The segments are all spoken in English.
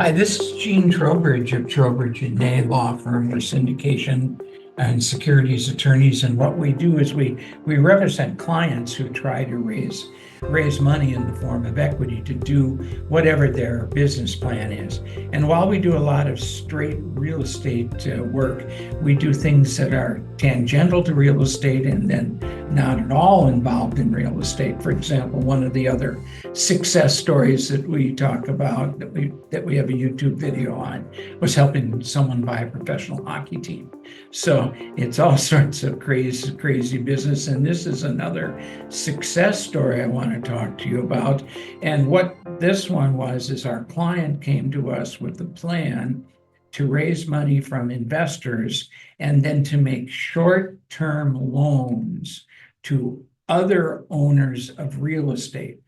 Hi, this is Gene Trowbridge of Trowbridge and Nay Law Firm. We're syndication and securities attorneys, and what we do is we represent clients who try to raise money in the form of equity to do whatever their business plan is. And while we do a lot of straight real estate work, we do things that are tangential to real estate and then not at all involved in real estate. For example, one of the other success stories that we talk about that we have a YouTube video on was helping someone buy a professional hockey team. So it's all sorts of crazy business. And this is another success story I want to talk to you about. And what this one was is our client came to us with a plan to raise money from investors and then to make short-term loans to other owners of real estate,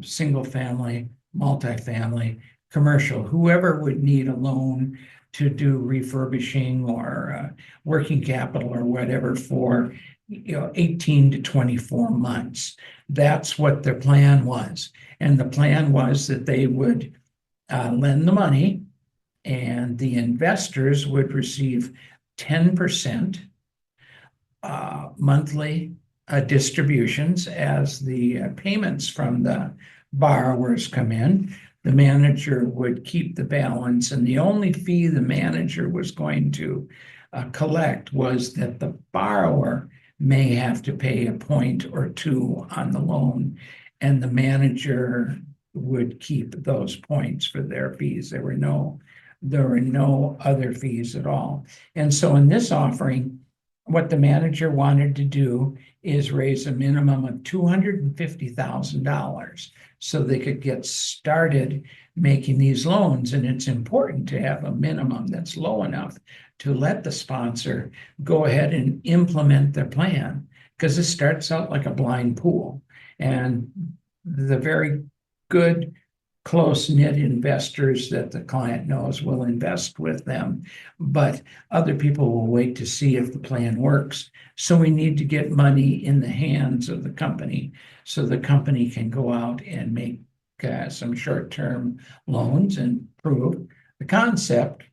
single family, multifamily, commercial, whoever would need a loan to do refurbishing or working capital or whatever for 18 to 24 months. That's what their plan was. And the plan was that they would lend the money and the investors would receive 10% monthly distributions as the payments from the borrowers come in. The manager would keep the balance, and the only fee the manager was going to collect was that the borrower may have to pay a point or two on the loan, and the manager would keep those points for their fees. There were no other fees at all. And so in this offering, what the manager wanted to do is raise a minimum of $250,000 so they could get started making these loans. And it's important to have a minimum that's low enough to let the sponsor go ahead and implement their plan, because it starts out like a blind pool. And the very good, close-knit investors that the client knows will invest with them, but other people will wait to see if the plan works. So we need to get money in the hands of the company so the company can go out and make some short-term loans and prove the concept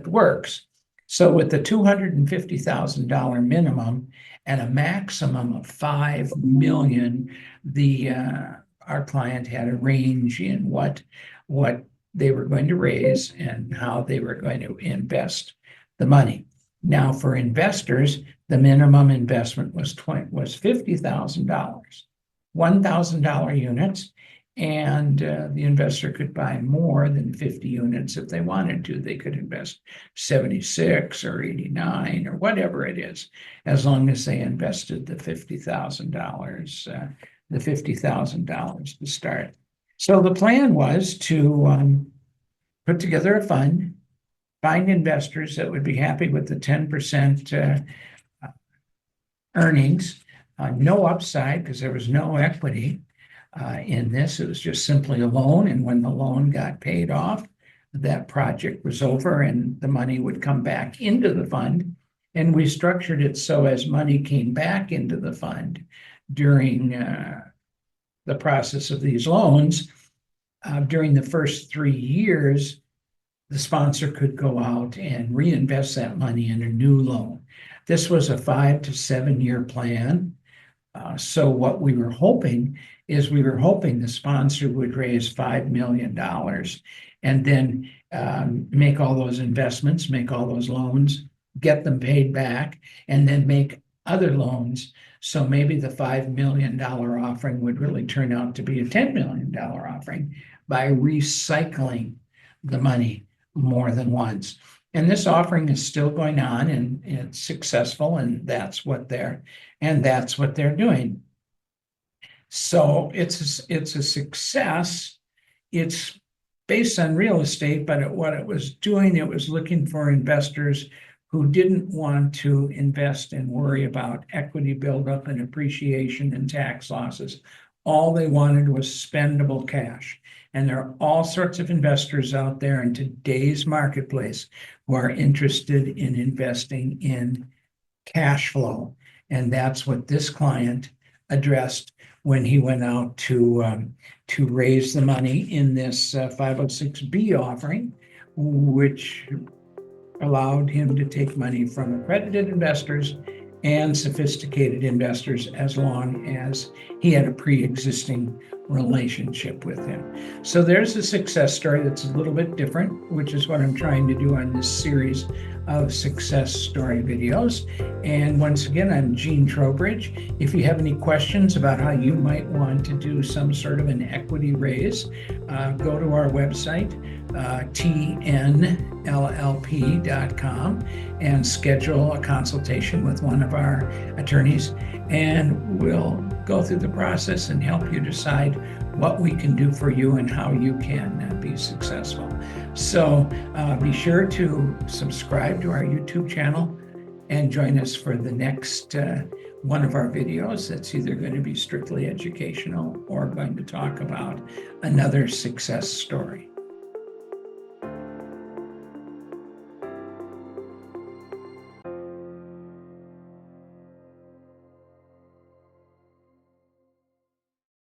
works. So with the $250,000 minimum and a maximum of $5 million, our client had a range in what they were going to raise and how they were going to invest the money. Now, for investors, the minimum investment was $50,000, $1,000 units, and the investor could buy more than 50 units if they wanted to. They could invest 76 or 89 or whatever it is, as long as they invested the $50,000 to start. So the plan was to put together a fund, find investors that would be happy with the 10% earnings, no upside because there was no equity in this. It was just simply a loan, and when the loan got paid off, that project was over and the money would come back into the fund. And we structured it so as money came back into the fund during the process of these loans, during the first 3 years, the sponsor could go out and reinvest that money in a new loan. This was a 5 to 7 year plan. So what we were hoping the sponsor would raise $5 million and then make all those investments, make all those loans, get them paid back, and then make other loans. So maybe the $5 million offering would really turn out to be a $10 million offering by recycling the money more than once. And this offering is still going on, and it's successful, and that's what they're doing. So it's a success. It's based on real estate, but what it was doing, it was looking for investors who didn't want to invest and worry about equity buildup and appreciation and tax losses. All they wanted was spendable cash. And there are all sorts of investors out there in today's marketplace who are interested in investing in cash flow. And that's what this client addressed when he went out to raise the money in this 506B offering, which allowed him to take money from accredited investors and sophisticated investors as long as he had a pre-existing relationship with him. So there's a success story that's a little bit different, which is what I'm trying to do on this series of success story videos. And once again, I'm Gene Trowbridge. If you have any questions about how you might want to do some sort of an equity raise, go to our website, tnllp.com, and schedule a consultation with one of our attorneys, and we'll go through the process and help you decide what we can do for you and how you can be successful. So be sure to subscribe to our YouTube channel and join us for the next one of our videos that's either going to be strictly educational or going to talk about another success story.